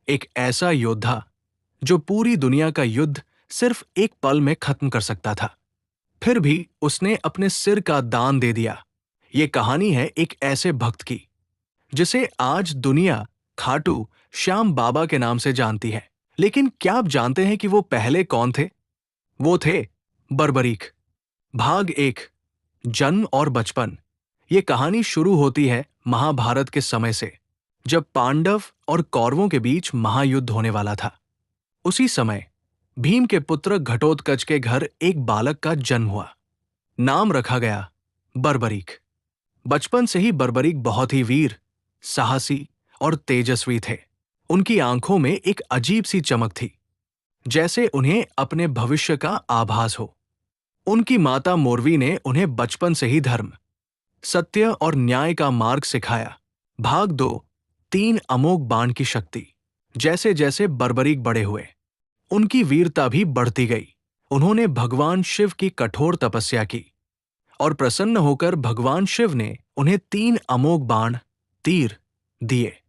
एक ऐसा योद्धा जो पूरी दुनिया का युद्ध सिर्फ एक पल में खत्म कर सकता था, फिर भी उसने अपने सिर का दान दे दिया। ये कहानी है एक ऐसे भक्त की जिसे आज दुनिया खाटू श्याम बाबा के नाम से जानती है। लेकिन क्या आप जानते हैं कि वो पहले कौन थे? वो थे बर्बरीक। भाग एक, जन्म और बचपन। ये कहानी शुरू होती है महाभारत के समय से, जब पांडव और कौरवों के बीच महायुद्ध होने वाला था। उसी समय भीम के पुत्र घटोत्कच के घर एक बालक का जन्म हुआ। नाम रखा गया बर्बरीक। बचपन से ही बर्बरीक बहुत ही वीर, साहसी और तेजस्वी थे। उनकी आंखों में एक अजीब सी चमक थी, जैसे उन्हें अपने भविष्य का आभास हो। उनकी माता मोरवी ने उन्हें बचपन से ही धर्म, सत्य और न्याय का मार्ग सिखाया। भाग दो, तीन अमोघ बाण की शक्ति। जैसे जैसे बर्बरीक बड़े हुए, उनकी वीरता भी बढ़ती गई। उन्होंने भगवान शिव की कठोर तपस्या की और प्रसन्न होकर भगवान शिव ने उन्हें तीन अमोघ बाण, तीर दिए।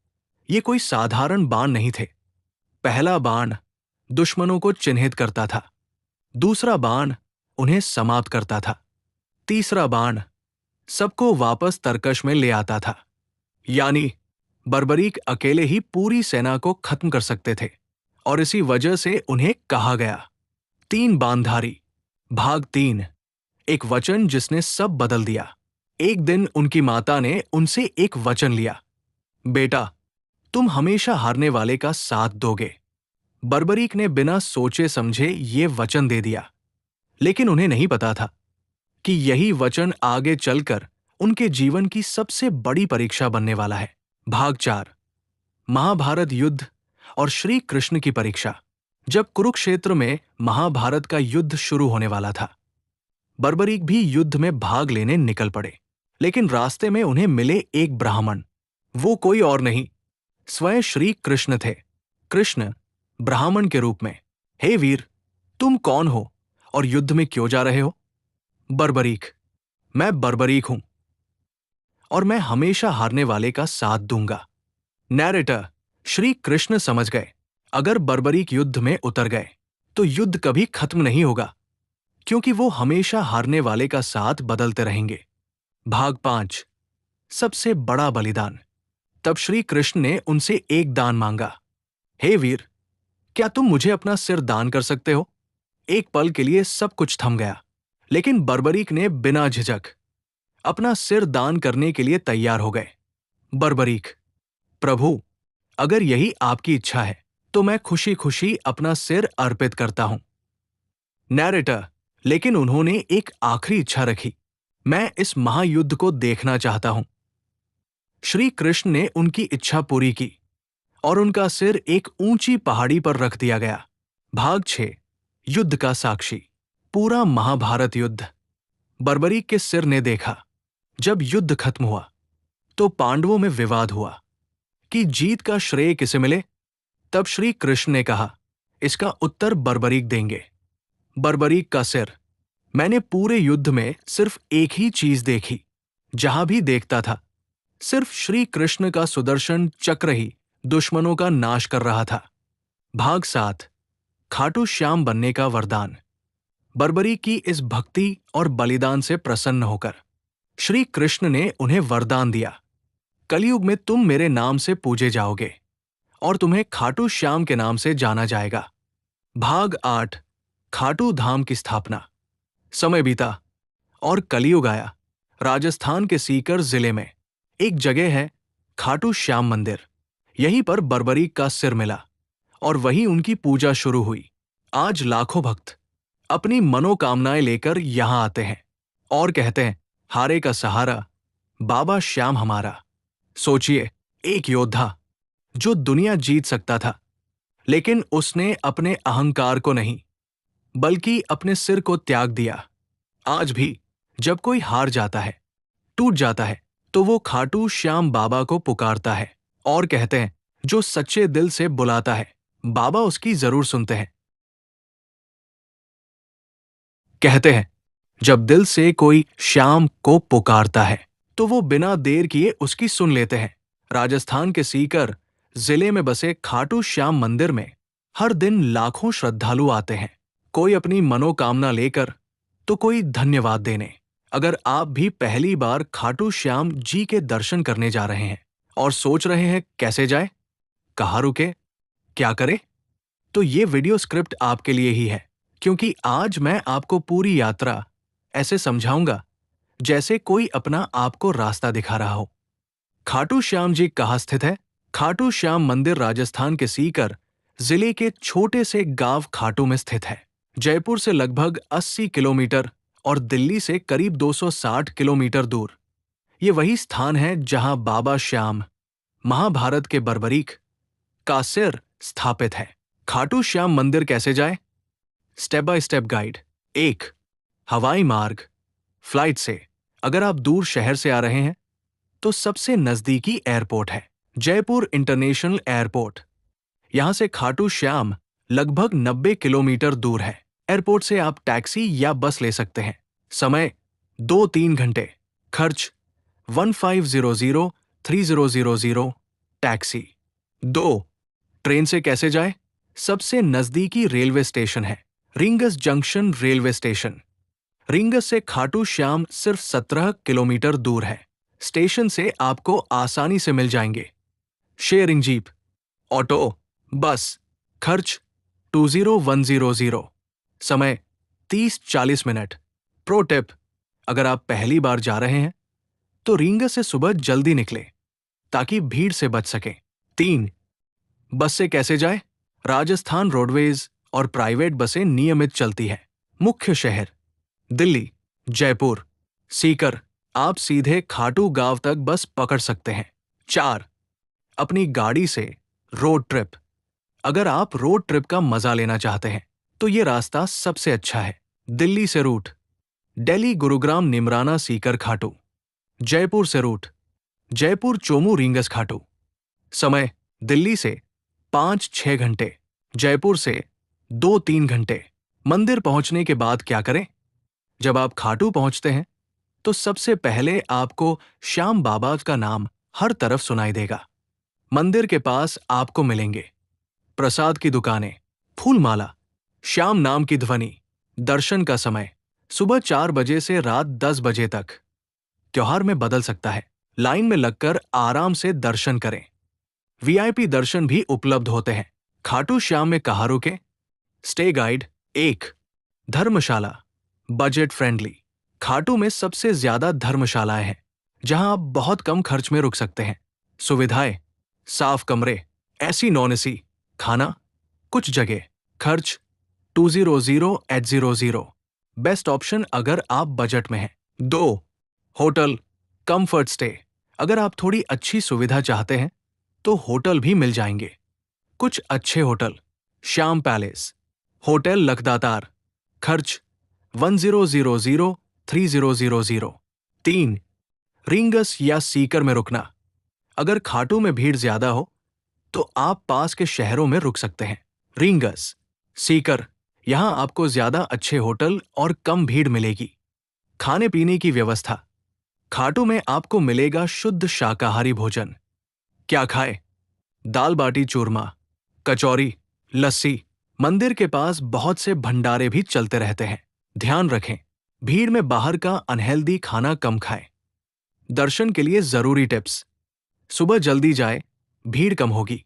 ये कोई साधारण बाण नहीं थे। पहला बाण दुश्मनों को चिन्हित करता था, दूसरा बाण उन्हें समाप्त करता था, तीसरा बाण सबको वापस तरकश में ले आता था। यानी बर्बरीक अकेले ही पूरी सेना को खत्म कर सकते थे, और इसी वजह से उन्हें कहा गया तीन बाणधारी। भाग तीन, एक वचन जिसने सब बदल दिया। एक दिन उनकी माता ने उनसे एक वचन लिया, बेटा, तुम हमेशा हारने वाले का साथ दोगे। बर्बरीक ने बिना सोचे समझे ये वचन दे दिया, लेकिन उन्हें नहीं पता था कि यही वचन आगे चलकर उनके जीवन की सबसे बड़ी परीक्षा बनने वाला है। भाग चार, महाभारत युद्ध और श्री कृष्ण की परीक्षा। जब कुरुक्षेत्र में महाभारत का युद्ध शुरू होने वाला था, बर्बरीक भी युद्ध में भाग लेने निकल पड़े। लेकिन रास्ते में उन्हें मिले एक ब्राह्मण। वो कोई और नहीं, स्वयं श्री कृष्ण थे। कृष्ण ब्राह्मण के रूप में, हे वीर, तुम कौन हो और युद्ध में क्यों जा रहे हो? बर्बरीक, मैं बर्बरीक हूं और मैं हमेशा हारने वाले का साथ दूंगा। नैरेटर श्री कृष्ण समझ गए, अगर बर्बरीक युद्ध में उतर गए तो युद्ध कभी खत्म नहीं होगा, क्योंकि वो हमेशा हारने वाले का साथ बदलते रहेंगे। भाग पांच, सबसे बड़ा बलिदान। तब श्री कृष्ण ने उनसे एक दान मांगा, हे वीर, क्या तुम मुझे अपना सिर दान कर सकते हो? एक पल के लिए सब कुछ थम गया, लेकिन बर्बरीक ने बिना झिझक अपना सिर दान करने के लिए तैयार हो गए। बर्बरीक, प्रभु, अगर यही आपकी इच्छा है तो मैं खुशी खुशी अपना सिर अर्पित करता हूं। नैरेटर, लेकिन उन्होंने एक आखिरी इच्छा रखी, मैं इस महायुद्ध को देखना चाहता हूं। श्री कृष्ण ने उनकी इच्छा पूरी की और उनका सिर एक ऊंची पहाड़ी पर रख दिया गया। भाग छह, युद्ध का साक्षी। पूरा महाभारत युद्ध बर्बरीक के सिर ने देखा। जब युद्ध खत्म हुआ तो पांडवों में विवाद हुआ कि जीत का श्रेय किसे मिले। तब श्री कृष्ण ने कहा, इसका उत्तर बर्बरीक देंगे। बर्बरीक का सिर। मैंने पूरे युद्ध में सिर्फ एक ही चीज देखी, जहां भी देखता था सिर्फ श्री कृष्ण का सुदर्शन चक्र ही दुश्मनों का नाश कर रहा था। भाग सात, खाटू श्याम बनने का वरदान। बर्बरीक की इस भक्ति और बलिदान से प्रसन्न होकर श्री कृष्ण ने उन्हें वरदान दिया, कलयुग में तुम मेरे नाम से पूजे जाओगे और तुम्हें खाटू श्याम के नाम से जाना जाएगा। भाग आठ, खाटू धाम की स्थापना। समय बीता और कलयुग आया। राजस्थान के सीकर जिले में एक जगह है खाटू श्याम मंदिर। यहीं पर बर्बरीक का सिर मिला और वहीं उनकी पूजा शुरू हुई। आज लाखों भक्त अपनी मनोकामनाएं लेकर यहां आते हैं और कहते हैं, हारे का सहारा बाबा श्याम हमारा। सोचिए, एक योद्धा जो दुनिया जीत सकता था, लेकिन उसने अपने अहंकार को नहीं बल्कि अपने सिर को त्याग दिया। आज भी जब कोई हार जाता है, टूट जाता है, तो वो खाटू श्याम बाबा को पुकारता है और कहते हैं, जो सच्चे दिल से बुलाता है बाबा उसकी जरूर सुनते हैं। कहते हैं, जब दिल से कोई श्याम को पुकारता है तो वो बिना देर किए उसकी सुन लेते हैं। राजस्थान के सीकर जिले में बसे खाटू श्याम मंदिर में हर दिन लाखों श्रद्धालु आते हैं, कोई अपनी मनोकामना लेकर तो कोई धन्यवाद देने। अगर आप भी पहली बार खाटू श्याम जी के दर्शन करने जा रहे हैं और सोच रहे हैं कैसे जाए, कहाँ रुके, क्या करें, तो ये वीडियो स्क्रिप्ट आपके लिए ही है, क्योंकि आज मैं आपको पूरी यात्रा ऐसे समझाऊंगा जैसे कोई अपना आपको रास्ता दिखा रहा हो। खाटू श्याम जी कहाँ स्थित है? खाटू श्याम मंदिर राजस्थान के सीकर जिले के छोटे से गांव खाटू में स्थित है। जयपुर से लगभग 80 किलोमीटर और दिल्ली से करीब 260 किलोमीटर दूर। ये वही स्थान है जहां बाबा श्याम, महाभारत के बर्बरीक, का सिर स्थापित है। खाटू श्याम मंदिर कैसे जाए? Step by step guide. 1. हवाई मार्ग, फ्लाइट से। अगर आप दूर शहर से आ रहे हैं तो सबसे नजदीकी एयरपोर्ट है जयपुर इंटरनेशनल एयरपोर्ट। यहां से खाटू श्याम लगभग 90 किलोमीटर दूर है। एयरपोर्ट से आप टैक्सी या बस ले सकते हैं। समय 2-3 घंटे। खर्च 1500-3000 टैक्सी। 2. ट्रेन से कैसे जाए? सबसे नजदीकी रेलवे स्टेशन है rings junction railway station. Rings से खाटू श्याम सिर्फ 17 किलोमीटर दूर है। स्टेशन से आपको आसानी से मिल जाएंगे शेयरिंग जीप, ऑटो, बस। खर्च 20,100। समय 30-40 मिनट। प्रो टिप, अगर आप पहली बार जा रहे हैं तो रिंगस से सुबह जल्दी निकले ताकि भीड़ से बच सके। 3. बस से कैसे जाए? राजस्थान रोडवेज और प्राइवेट बसें नियमित चलती है। मुख्य शहर दिल्ली, जयपुर, सीकर, आप सीधे खाटू गांव तक बस पकड़ सकते हैं। 4. अपनी गाड़ी से रोड ट्रिप। अगर आप रोड ट्रिप का मजा लेना चाहते हैं तो ये रास्ता सबसे अच्छा है। दिल्ली से रूट दिल्ली, गुरुग्राम, निमराना, सीकर, खाटू। जयपुर से रूट जयपुर, चोमू, रींगस, खाटू। समय दिल्ली से 5-6 घंटे, जयपुर से 2-3 घंटे। मंदिर पहुंचने के बाद क्या करें? जब आप खाटू पहुंचते हैं तो सबसे पहले आपको श्याम बाबा का नाम हर तरफ सुनाई देगा। मंदिर के पास आपको मिलेंगे प्रसाद की दुकानें, फूलमाला, श्याम नाम की ध्वनि। दर्शन का समय सुबह 4 बजे से रात 10 बजे तक। त्योहार में बदल सकता है। लाइन में लगकर आराम से दर्शन करें। वीआईपी दर्शन भी उपलब्ध होते हैं। खाटू श्याम में कहाँ रुके? Stay guide. 1. धर्मशाला, बजट फ्रेंडली। खाटू में सबसे ज्यादा धर्मशालाएं हैं जहां आप बहुत कम खर्च में रुक सकते हैं। सुविधाएं, साफ कमरे, एसी नॉन एसी, खाना, कुछ जगह। खर्च 200-800। बेस्ट ऑप्शन अगर आप बजट में हैं। 2. Hotel, comfort stay. अगर आप थोड़ी अच्छी सुविधा चाहते हैं तो होटल भी मिल जाएंगे। कुछ अच्छे hotel, Shyam palace, hotel Lakhdatar. खर्च 1000-3000। 3. रिंगस या सीकर में रुकना। अगर खाटू में भीड़ ज्यादा हो तो आप पास के शहरों में रुक सकते हैं। रिंगस, सीकर, यहां आपको ज्यादा अच्छे होटल और कम भीड़ मिलेगी। खाने पीने की व्यवस्था, खाटू में आपको मिलेगा शुद्ध शाकाहारी भोजन। क्या खाए? दाल बाटी चूरमा, कचौरी, लस्सी। मंदिर के पास बहुत से भंडारे भी चलते रहते हैं। ध्यान रखें, भीड़ में बाहर का अनहेल्दी खाना कम खाएं। दर्शन के लिए जरूरी टिप्स: सुबह जल्दी जाए, भीड़ कम होगी।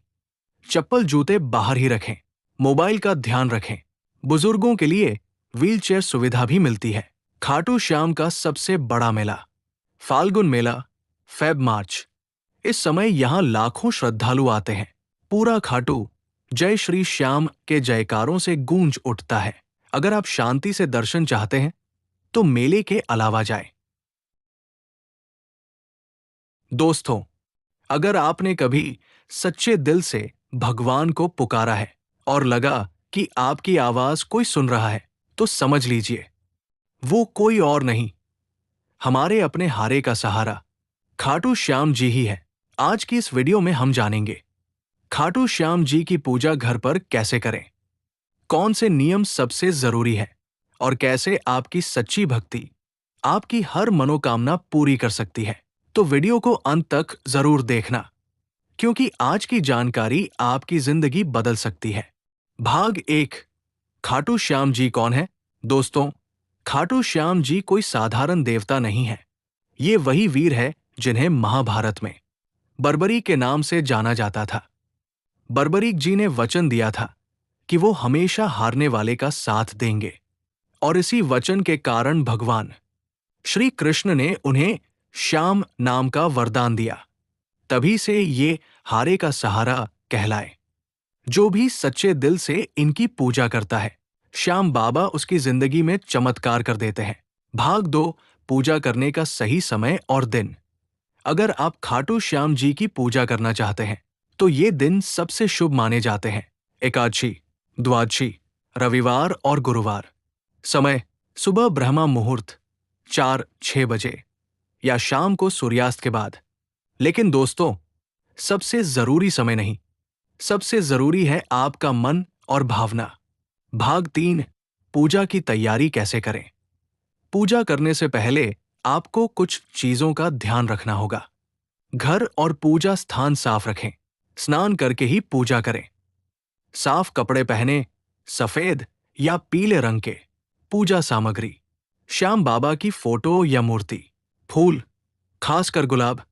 चप्पल जूते बाहर ही रखें। मोबाइल का ध्यान रखें। बुजुर्गों के लिए व्हीलचेयर सुविधा भी मिलती है। खाटू श्याम का सबसे बड़ा मेला फाल्गुन मेला, फेब-मार्च। इस समय यहां लाखों श्रद्धालु आते हैं। पूरा खाटू जय श्री श्याम के जयकारों से गूंज उठता है। अगर आप शांति से दर्शन चाहते हैं तो मेले के अलावा जाएं। दोस्तों, अगर आपने कभी सच्चे दिल से भगवान को पुकारा है और लगा कि आपकी आवाज कोई सुन रहा है, तो समझ लीजिए वो कोई और नहीं, हमारे अपने हारे का सहारा खाटू श्याम जी ही है। आज की इस वीडियो में हम जानेंगे खाटू श्याम जी की पूजा घर पर कैसे करें, कौन से नियम सबसे जरूरी है और कैसे आपकी सच्ची भक्ति आपकी हर मनोकामना पूरी कर सकती है। तो वीडियो को अंत तक जरूर देखना, क्योंकि आज की जानकारी आपकी जिंदगी बदल सकती है। भाग 1। खाटू श्याम जी कौन है? दोस्तों, खाटू श्याम जी कोई साधारण देवता नहीं है। ये वही वीर है जिन्हें महाभारत में बर्बरी के नाम से जाना जाता था। बर्बरीक जी ने वचन दिया था कि वो हमेशा हारने वाले का साथ देंगे, और इसी वचन के कारण भगवान श्री कृष्ण ने उन्हें श्याम नाम का वरदान दिया। तभी से ये हारे का सहारा कहलाए। जो भी सच्चे दिल से इनकी पूजा करता है, श्याम बाबा उसकी जिंदगी में चमत्कार कर देते हैं। भाग 2। पूजा करने का सही समय और दिन। अगर आप खाटू श्याम जी की पूजा करना चाहते हैं तो ये दिन सबसे शुभ माने जाते हैं। एकादशी, द्वादशी, रविवार और गुरुवार। समय: सुबह ब्रह्मा मुहूर्त 4-6 बजे या शाम को सूर्यास्त के बाद। लेकिन दोस्तों, सबसे जरूरी समय नहीं, सबसे जरूरी है आपका मन और भावना। भाग 3। पूजा की तैयारी कैसे करें। पूजा करने से पहले आपको कुछ चीजों का ध्यान रखना होगा। घर और पूजा स्थान साफ रखें। स्नान करके ही पूजा करें। साफ कपड़े पहने, सफेद या पीले रंग के। पूजा सामग्री: श्याम बाबा की फोटो या मूर्ति, फूल, खासकर गुलाब,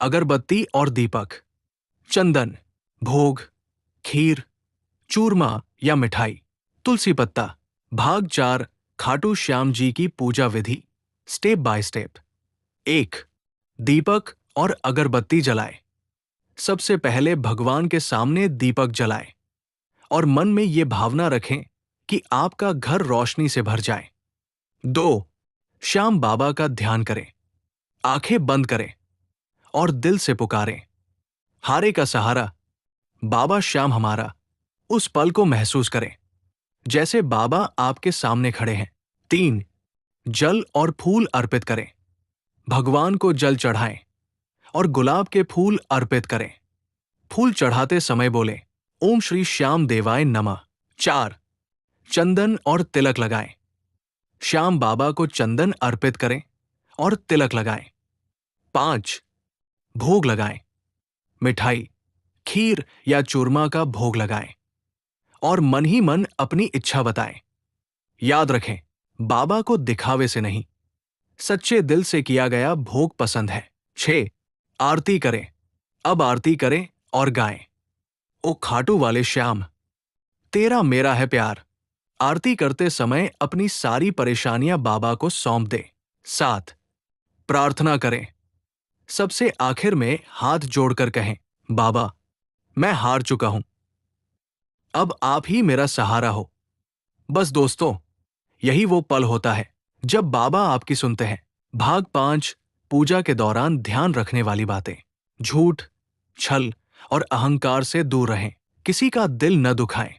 अगरबत्ती और दीपक, चंदन, भोग, खीर, चूरमा या मिठाई, तुलसी पत्ता। भाग 4। खाटू श्याम जी की पूजा विधि, स्टेप बाय स्टेप। 1। दीपक और अगरबत्ती जलाएं। सबसे पहले भगवान के सामने दीपक जलाएं और मन में ये भावना रखें कि आपका घर रोशनी से भर जाए। 2। श्याम बाबा का ध्यान करें। आंखें बंद करें और दिल से पुकारें, हारे का सहारा, बाबा श्याम हमारा। उस पल को महसूस करें जैसे बाबा आपके सामने खड़े हैं। 3। जल और फूल अर्पित करें। भगवान को जल चढ़ाएं और गुलाब के फूल अर्पित करें। फूल चढ़ाते समय बोलें, ओम श्री श्याम देवाय नमः। 4। चंदन और तिलक लगाएं। श्याम बाबा को चंदन अर्पित करें और तिलक लगाएं। 5। भोग लगाएं। मिठाई, खीर या चूरमा का भोग लगाएं और मन ही मन अपनी इच्छा बताएं। याद रखें, बाबा को दिखावे से नहीं, सच्चे दिल से किया गया भोग पसंद है। 6। आरती करें। अब आरती करें और गाएं, ओ खाटू वाले श्याम, तेरा मेरा है प्यार। आरती करते समय अपनी सारी परेशानियां बाबा को सौंप दें। 7। प्रार्थना करें। सबसे आखिर में हाथ जोड़कर कहें, बाबा, मैं हार चुका हूं, अब आप ही मेरा सहारा हो। बस दोस्तों, यही वो पल होता है जब बाबा आपकी सुनते हैं। भाग 5। पूजा के दौरान ध्यान रखने वाली बातें। झूठ, छल और अहंकार से दूर रहें। किसी का दिल न दुखाएं।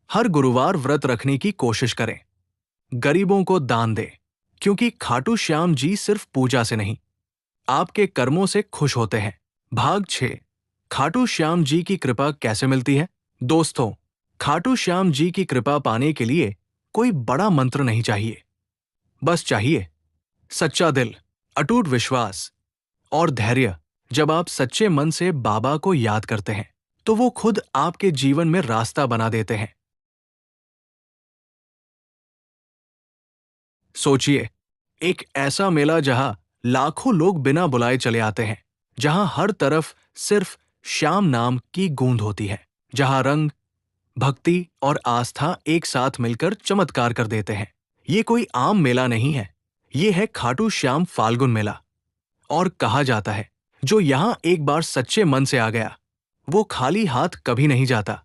हर गुरुवार व्रत रखने की कोशिश करें। गरीबों को दान दें, क्योंकि खाटू श्याम जी सिर्फ पूजा से नहीं, आपके कर्मों से खुश होते हैं। भाग 6। खाटू श्याम जी की कृपा कैसे मिलती है। दोस्तों, खाटू श्याम जी की कृपा पाने के लिए कोई बड़ा मंत्र नहीं चाहिए। बस चाहिए सच्चा दिल, अटूट विश्वास और धैर्य। जब आप सच्चे मन से बाबा को याद करते हैं तो वो खुद आपके जीवन में रास्ता बना देते हैं। सोचिए, एक ऐसा मेला जहां लाखों लोग बिना बुलाए चले आते हैं, जहां हर तरफ सिर्फ श्याम नाम की गूंज होती है, जहां रंग, भक्ति और आस्था एक साथ मिलकर चमत्कार कर देते हैं। ये कोई आम मेला नहीं है, ये है खाटू श्याम फाल्गुन मेला। और कहा जाता है, जो यहां एक बार सच्चे मन से आ गया, वो खाली हाथ कभी नहीं जाता।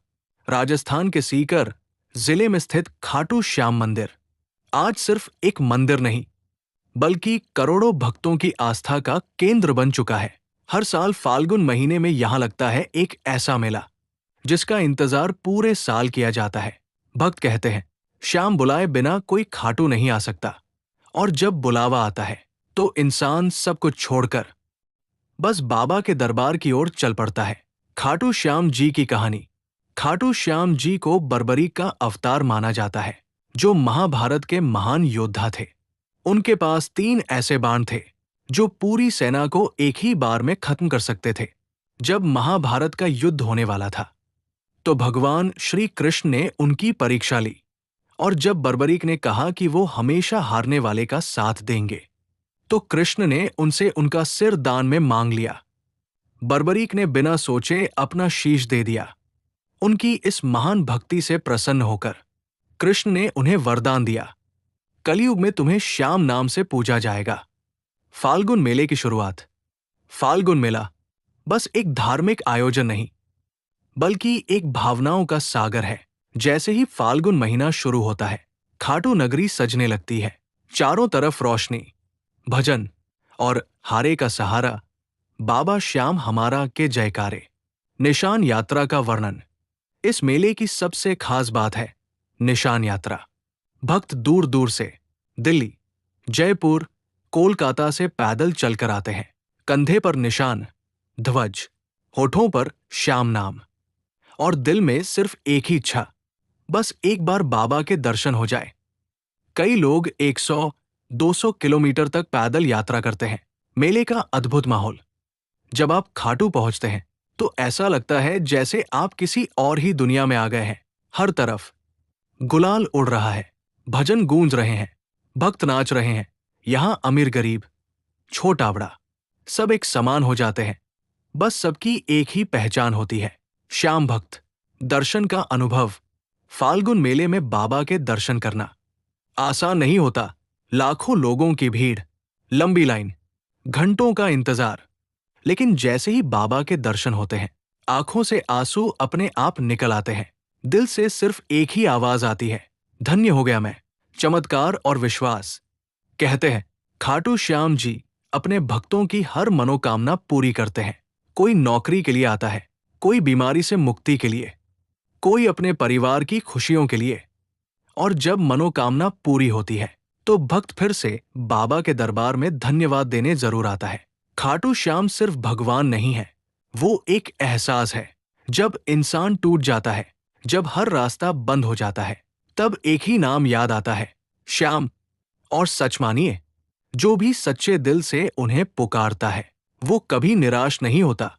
राजस्थान के सीकर जिले में स्थित खाटू श्याम मंदिर आज सिर्फ एक मंदिर नहीं, बल्कि करोड़ों भक्तों की आस्था का केंद्र बन चुका है। हर साल फाल्गुन महीने में यहां लगता है एक ऐसा मेला जिसका इंतजार पूरे साल किया जाता है। भक्त कहते हैं, श्याम बुलाए बिना कोई खाटू नहीं आ सकता, और जब बुलावा आता है तो इंसान सब कुछ छोड़कर बस बाबा के दरबार की ओर चल पड़ता है। खाटू श्याम जी की कहानी। खाटू श्याम जी को बर्बरी का अवतार माना जाता है, जो महाभारत के महान योद्धा थे। उनके पास 3 ऐसे बाण थे जो पूरी सेना को एक ही बार में खत्म कर सकते थे। जब महाभारत का युद्ध होने वाला था, तो भगवान श्री कृष्ण ने उनकी परीक्षा ली, और जब बर्बरीक ने कहा कि वो हमेशा हारने वाले का साथ देंगे, तो कृष्ण ने उनसे उनका सिर दान में मांग लिया। बर्बरीक ने बिना सोचे अपना शीश दे दिया। उनकी इस महान भक्ति से प्रसन्न होकर कृष्ण ने उन्हें वरदान दिया, कलयुग में तुम्हें श्याम नाम से पूजा जाएगा। फाल्गुन मेले की शुरुआत। फाल्गुन मेला बस एक धार्मिक आयोजन नहीं, बल्कि एक भावनाओं का सागर है। जैसे ही फाल्गुन महीना शुरू होता है, खाटू नगरी सजने लगती है। चारों तरफ रोशनी, भजन और हारे का सहारा, बाबा श्याम हमारा के जयकारे। निशान यात्रा का वर्णन। इस मेले की सबसे खास बात है निशान यात्रा। भक्त दूर दूर से दिल्ली, जयपुर, कोलकाता से पैदल चलकर आते हैं। कंधे पर निशान, ध्वज, होठों पर श्याम नाम, और दिल में सिर्फ एक ही इच्छा, बस एक बार बाबा के दर्शन हो जाए। कई लोग 100-200 किलोमीटर तक पैदल यात्रा करते हैं। मेले का अद्भुत माहौल। जब आप खाटू पहुंचते हैं, तो ऐसा लगता है जैसे आप किसी और ही दुनिया में आ गए हैं। हर तरफ गुलाल उड़ रहा है, भजन गूंज रहे हैं, भक्त नाच रहे हैं। यहां अमीर गरीब, छोटा बड़ा, सब एक समान हो जाते हैं। बस सबकी एक ही पहचान होती है, श्याम भक्त। दर्शन का अनुभव। फाल्गुन मेले में बाबा के दर्शन करना आसान नहीं होता। लाखों लोगों की भीड़, लंबी लाइन, घंटों का इंतजार। लेकिन जैसे ही बाबा के दर्शन होते हैं, आंखों से आंसू अपने आप निकल आते हैं। दिल से सिर्फ एक ही आवाज आती है, धन्य हो गया मैं। चमत्कार और विश्वास। कहते हैं खाटू श्याम जी अपने भक्तों की हर मनोकामना पूरी करते हैं। कोई नौकरी के लिए आता है, कोई बीमारी से मुक्ति के लिए, कोई अपने परिवार की खुशियों के लिए। और जब मनोकामना पूरी होती है, तो भक्त फिर से बाबा के दरबार में धन्यवाद देने जरूर आता है। खाटू श्याम सिर्फ भगवान नहीं है, वो एक एहसास है। जब इंसान टूट जाता है, जब हर रास्ता बंद हो जाता है, तब एक ही नाम याद आता है, श्याम। और सच मानिए, जो भी सच्चे दिल से उन्हें पुकारता है, वो कभी निराश नहीं होता।